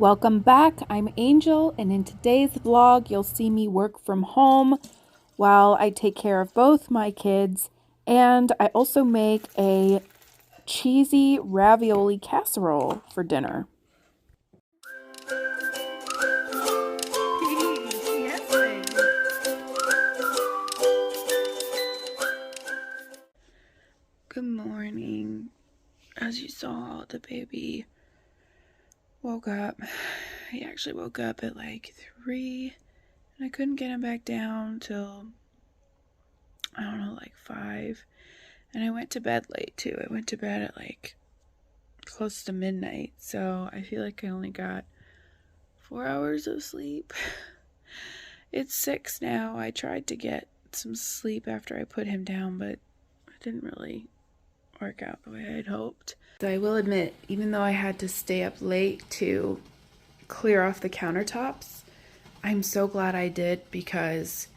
Welcome back. I'm Angel, and in today's vlog, you'll see me work from home while I take care of both my kids, and I also make a cheesy ravioli casserole for dinner. Good morning. As you saw, the baby woke up. He actually woke up at like 3, and I couldn't get him back down till, I don't know, like 5. And I went to bed late too. I went to bed at like close to midnight, so I feel like I only got 4 hours of sleep. It's 6 now. I tried to get some sleep after I put him down, but it didn't really work out the way I'd hoped. So I will admit, even though I had to stay up late to clear off the countertops, I'm so glad I did, because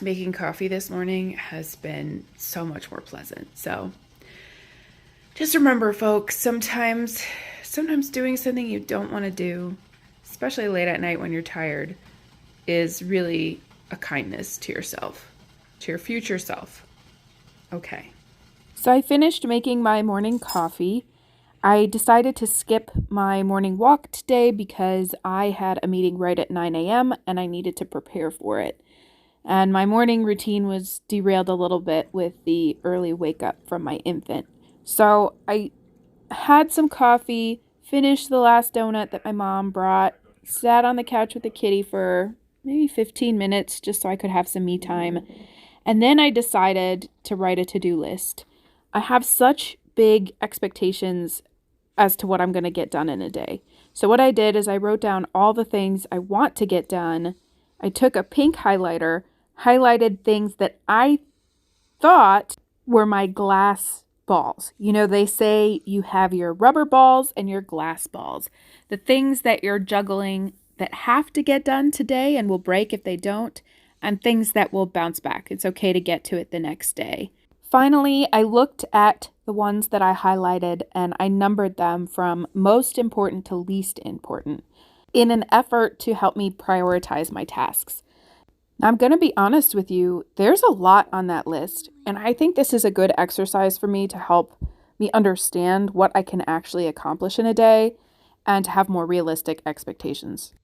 making coffee this morning has been so much more pleasant. So just remember, folks, sometimes doing something you don't want to do, especially late at night when you're tired, is really a kindness to yourself, to your future self. Okay. So I finished making my morning coffee. I decided to skip my morning walk today because I had a meeting right at 9 a.m. and I needed to prepare for it. And my morning routine was derailed a little bit with the early wake up from my infant. So I had some coffee, finished the last donut that my mom brought, sat on the couch with the kitty for maybe 15 minutes just so I could have some me time. And then I decided to write a to-do list. I have such big expectations as to what I'm going to get done in a day. So what I did is I wrote down all the things I want to get done. I took a pink highlighter, highlighted things that I thought were my glass balls. You know, they say you have your rubber balls and your glass balls. The things that you're juggling that have to get done today and will break if they don't, and things that will bounce back. It's okay to get to it the next day. Finally, I looked at the ones that I highlighted and I numbered them from most important to least important in an effort to help me prioritize my tasks. Now, I'm going to be honest with you, there's a lot on that list, and I think this is a good exercise for me to help me understand what I can actually accomplish in a day and to have more realistic expectations.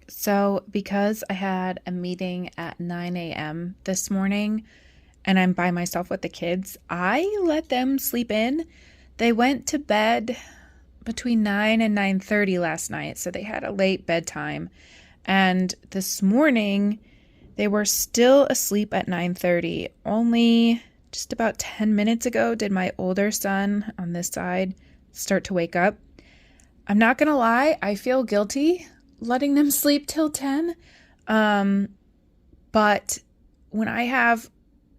So, because I had a meeting at 9 a.m. this morning, and I'm by myself with the kids, I let them sleep in. They went to bed between 9 and 9:30 last night, so they had a late bedtime. And this morning, they were still asleep at 9:30. Only just about 10 minutes ago did my older son on this side start to wake up. I'm not going to lie, I feel guilty letting them sleep till 10. But when I have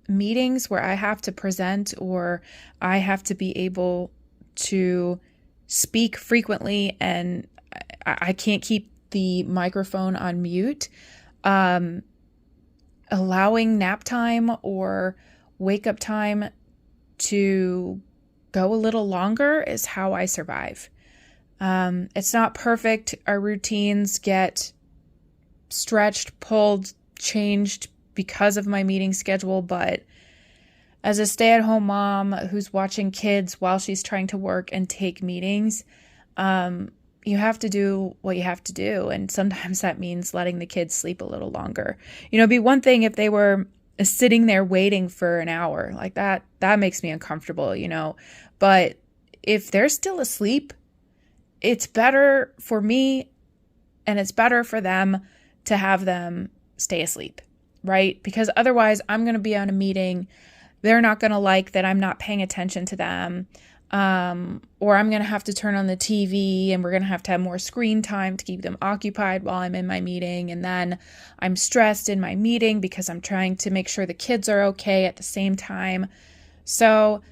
meetings where I have to present or I have to be able to speak frequently and I can't keep the microphone on mute, allowing nap time or wake up time to go a little longer is how I survive. It's not perfect. Our routines get stretched, pulled, changed because of my meeting schedule, but as a stay-at-home mom who's watching kids while she's trying to work and take meetings, you have to do what you have to do, and sometimes that means letting the kids sleep a little longer. You know, it'd be one thing if they were sitting there waiting for an hour like that. That makes me uncomfortable, you know, but if they're still asleep, it's better for me and it's better for them to have them stay asleep. Right? Because otherwise I'm going to be on a meeting. They're not going to like that I'm not paying attention to them. Or I'm going to have to turn on the TV and we're going to have more screen time to keep them occupied while I'm in my meeting. And then I'm stressed in my meeting because I'm trying to make sure the kids are okay at the same time. So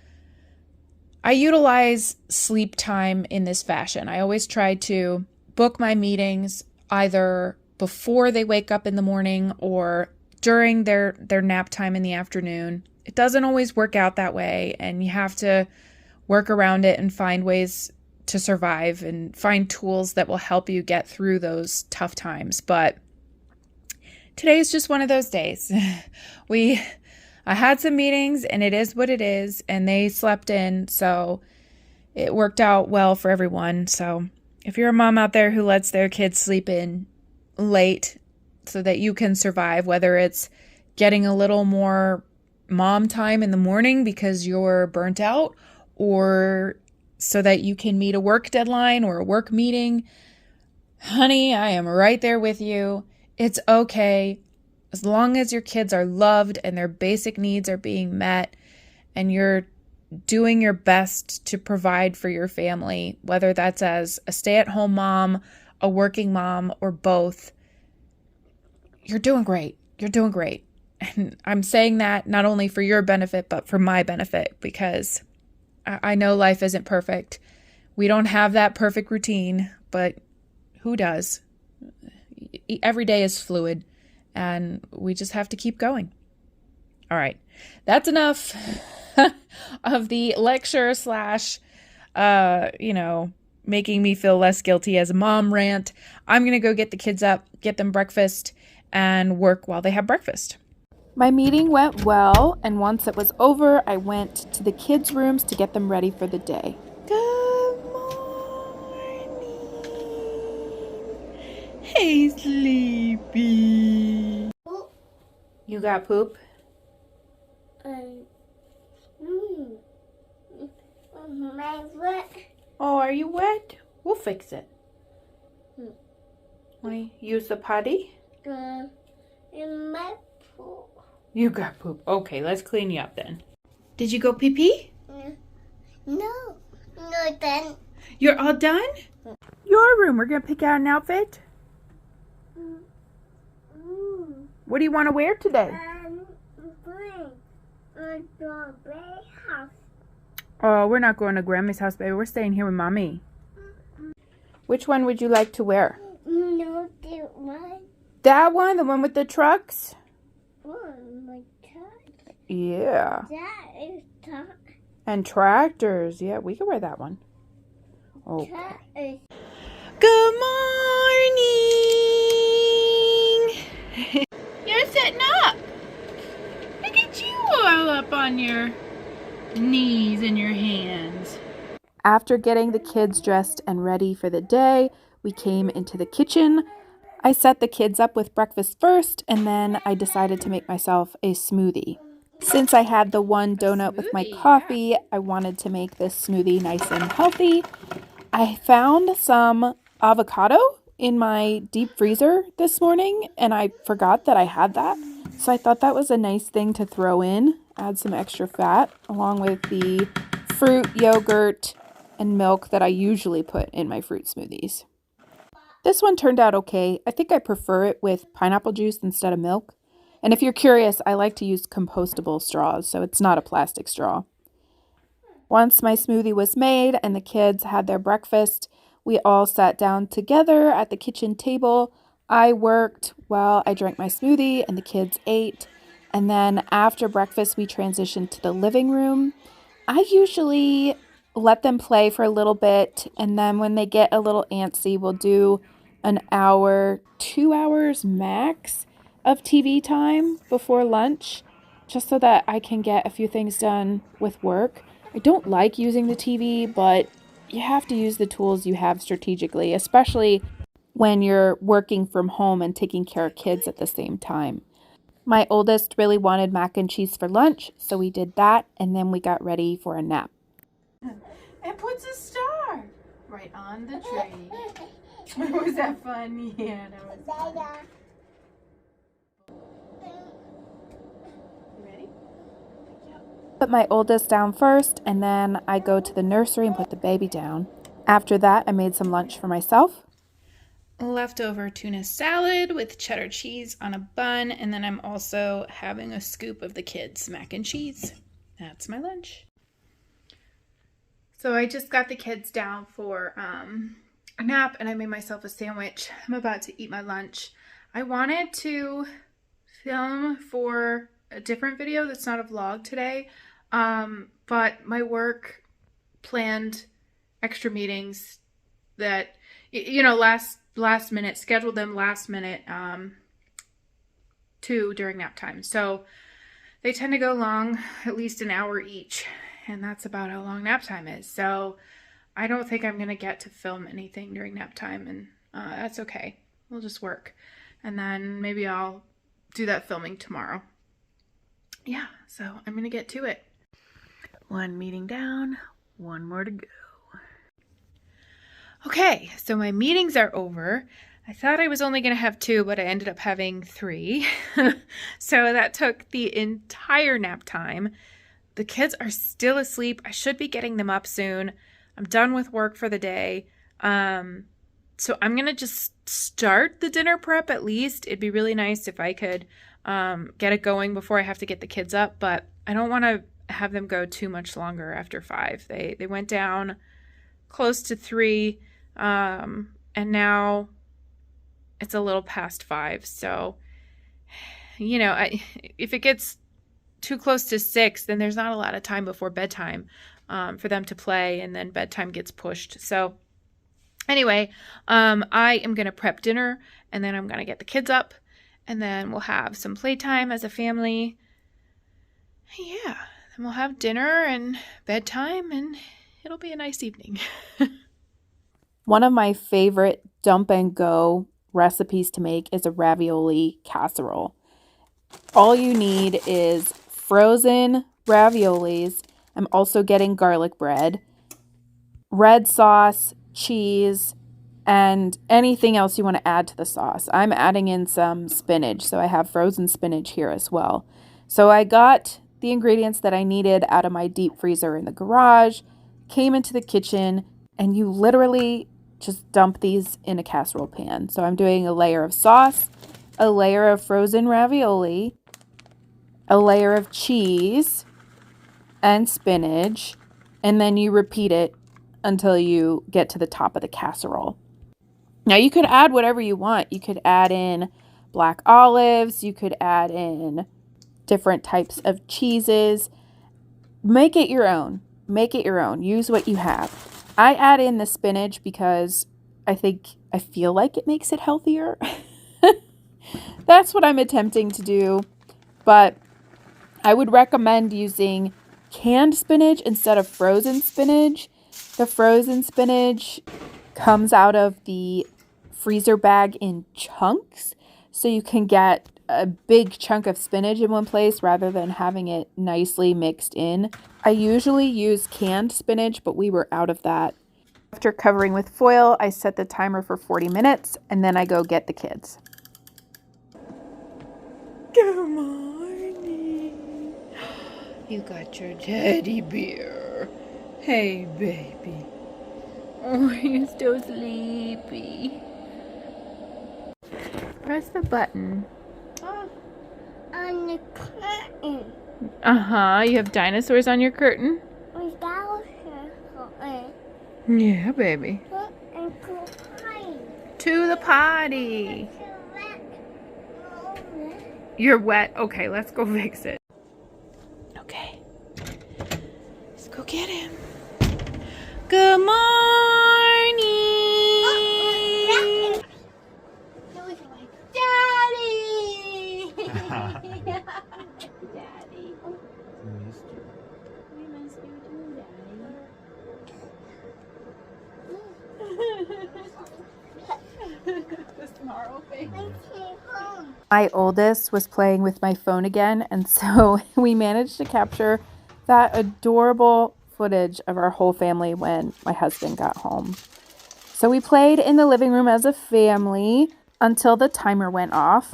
I utilize sleep time in this fashion. I always try to book my meetings either before they wake up in the morning or during their nap time in the afternoon. It doesn't always work out that way, and you have to work around it and find ways to survive and find tools that will help you get through those tough times. But today is just one of those days. I had some meetings, and it is what it is, and they slept in, so it worked out well for everyone. So if you're a mom out there who lets their kids sleep in late so that you can survive, whether it's getting a little more mom time in the morning because you're burnt out, or so that you can meet a work deadline or a work meeting, honey, I am right there with you. It's okay. As long as your kids are loved and their basic needs are being met and you're doing your best to provide for your family, whether that's as a stay-at-home mom, a working mom, or both, you're doing great. You're doing great. And I'm saying that not only for your benefit, but for my benefit, because I know life isn't perfect. We don't have that perfect routine, but who does? Every day is fluid, and we just have to keep going. All right, that's enough of the lecture slash, making me feel less guilty as a mom rant. I'm going to go get the kids up, get them breakfast, and work while they have breakfast. My meeting went well, and once it was over, I went to the kids' rooms to get them ready for the day. Good morning. Hey, Sleepy. You got poop? My wet. Oh, are you wet? We'll fix it. Want to use the potty? In my pool. You got poop. Okay, let's clean you up then. Did you go pee-pee? No, done. You're all done? Your room. We're going to pick out an outfit. What do you want to wear today? The bear house. Oh, we're not going to Grammy's house, baby. We're staying here with Mommy. Which one would you like to wear? No, that one. That one? The one with the trucks? Oh, my God. Yeah. That is tough. And tractors. Yeah, we can wear that one. Okay. That is. Good morning! You're sitting up. Look at you all up on your knees and your hands. After getting the kids dressed and ready for the day, we came into the kitchen. I set the kids up with breakfast first, and then I decided to make myself a smoothie. Since I had the one donut with my coffee, I wanted to make this smoothie nice and healthy. I found some avocado in my deep freezer this morning, and I forgot that I had that. So I thought that was a nice thing to throw in, add some extra fat, along with the fruit, yogurt, and milk that I usually put in my fruit smoothies. This one turned out okay. I think I prefer it with pineapple juice instead of milk. And if you're curious, I like to use compostable straws, so it's not a plastic straw. Once my smoothie was made and the kids had their breakfast, we all sat down together at the kitchen table. I worked while I drank my smoothie and the kids ate. And then after breakfast, we transitioned to the living room. I usually let them play for a little bit, and then when they get a little antsy, we'll do an hour, 2 hours max of TV time before lunch, just so that I can get a few things done with work. I don't like using the TV, but you have to use the tools you have strategically, especially when you're working from home and taking care of kids at the same time. My oldest really wanted mac and cheese for lunch, so we did that, and then we got ready for a nap. It puts a star right on the tree. Was that fun? Yeah, that was fun. You ready? Put my oldest down first, and then I go to the nursery and put the baby down. After that, I made some lunch for myself. Leftover tuna salad with cheddar cheese on a bun, and then I'm also having a scoop of the kids' mac and cheese. That's my lunch. So I just got the kids down for a nap, and I made myself a sandwich. I'm about to eat my lunch. I wanted to film for a different video that's not a vlog today, but my work planned extra meetings that, you know, last minute, scheduled them last minute too during nap time. So they tend to go long, at least an hour each, and that's about how long nap time is. So I don't think I'm going to get to film anything during nap time, and that's okay. We'll just work. And then maybe I'll do that filming tomorrow. Yeah, so I'm going to get to it. One meeting down, one more to go. Okay, so my meetings are over. I thought I was only going to have 2, but I ended up having 3. So that took the entire nap time. The kids are still asleep. I should be getting them up soon. I'm done with work for the day. So I'm going to just start the dinner prep at least. It'd be really nice if I could get it going before I have to get the kids up, but I don't want to have them go too much longer after 5. They went down close to 3, and now it's a little past 5. So, you know, if it gets too close to 6, then there's not a lot of time before bedtime for them to play, and then bedtime gets pushed. So anyway, I am going to prep dinner, and then I'm going to get the kids up, and then we'll have some playtime as a family. Yeah, then we'll have dinner and bedtime, and it'll be a nice evening. One of my favorite dump and go recipes to make is a ravioli casserole. All you need is frozen raviolis. I'm also getting garlic bread, red sauce, cheese, and anything else you want to add to the sauce. I'm adding in some spinach, so I have frozen spinach here as well. So I got the ingredients that I needed out of my deep freezer in the garage, came into the kitchen, and you literally just dump these in a casserole pan. So I'm doing a layer of sauce, a layer of frozen ravioli, a layer of cheese and spinach, and then you repeat it until you get to the top of the casserole. Now you could add whatever you want. You could add in black olives, you could add in different types of cheeses. Make it your own. Make it your own. Use what you have. I add in the spinach because I feel like it makes it healthier. That's what I'm attempting to do. But I would recommend using canned spinach instead of frozen spinach. The frozen spinach comes out of the freezer bag in chunks, so you can get a big chunk of spinach in one place rather than having it nicely mixed in. I usually use canned spinach, but we were out of that. After covering with foil, I set the timer for 40 minutes, and then I go get the kids. Good morning. You got your teddy bear. Hey, baby. Oh, you're still sleepy. Press the button. On the curtain. Uh-huh. You have dinosaurs on your curtain? Without her. Yeah, baby. And pie. To the potty. You're wet. Okay, let's go fix it. Okay. Let's go get him. Good morning. Daddy. Daddy. We missed you too, Daddy. The snarl face. My oldest was playing with my phone again, and so we managed to capture that adorable footage of our whole family when my husband got home. So we played in the living room as a family until the timer went off.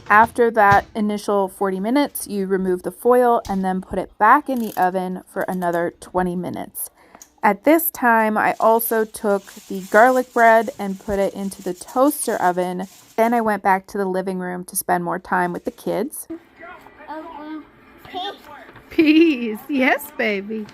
After that initial 40 minutes, you remove the foil and then put it back in the oven for another 20 minutes. At this time, I also took the garlic bread and put it into the toaster oven. Then I went back to the living room to spend more time with the kids. Peas. Yes, baby.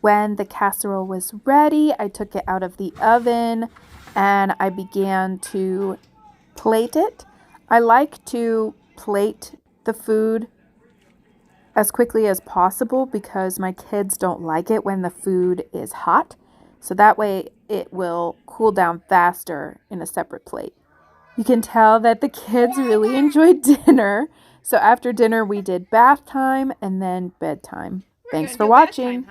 When the casserole was ready, I took it out of the oven and I began to plate it. I like to plate the food as quickly as possible because my kids don't like it when the food is hot. So that way it will cool down faster in a separate plate. You can tell that the kids really enjoyed dinner. So after dinner we did bath time and then bedtime. Thanks for watching.